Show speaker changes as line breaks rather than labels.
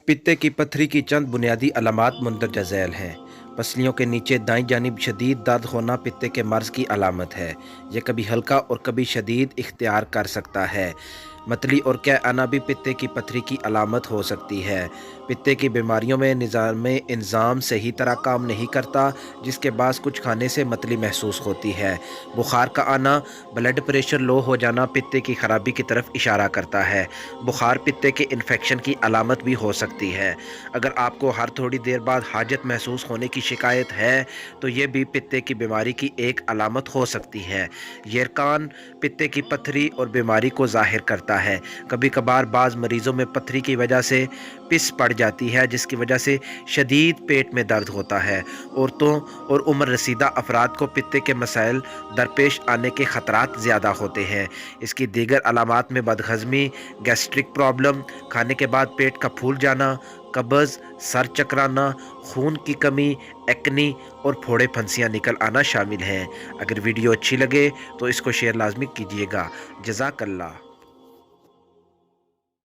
पित्ते की पत्थरी की चंद बुनियादी अलामात मंदरजा झैल हैं। पसलियों के नीचे दाईं जानिब शदीद दर्द होना पित्ते के मर्ज़ की अलामत है। यह कभी हल्का और कभी शदीद इख्तियार कर सकता है। मतली और कै आना भी पित्ते की पत्थरी की अलामत हो सकती है। पित्ते की बीमारियों में निज़ाम इंज़ाम सही तरह काम नहीं करता, जिसके बास कुछ खाने से मतली महसूस होती है। बुखार का आना, ब्लड प्रेशर लो हो जाना पित्ते की खराबी की तरफ इशारा करता है। बुखार पित्ते के इन्फेक्शन की अलामत भी हो सकती है। अगर आपको हर थोड़ी देर बाद हाजत महसूस होने की शिकायत है तो ये भी पित्ते की बीमारी की एक अलामत हो सकती है। यरकान पित्ते की पत्थरी और बीमारी को ज़ाहिर करता है। कभी कभार बाज़ मरीज़ों में पत्थरी की वजह से पिस पड़ जाती है, जिसकी वजह से शदीद पेट में दर्द होता है। औरतों और उम्र रसीदा अफराद को पित्ते के मसाइल दरपेश आने के ख़तरात ज़्यादा होते हैं। इसकी दीगर अलामात में बदहज़मी, गैस्ट्रिक प्रॉब्लम, खाने के बाद पेट का फूल जाना, कब्ज़, सर चकराना, खून की कमी, एक्नी और फोड़े फंसियाँ निकल आना शामिल हैं। अगर वीडियो अच्छी लगे तो इसको शेयर लाजमी कीजिएगा। जज़ाकल्लाह।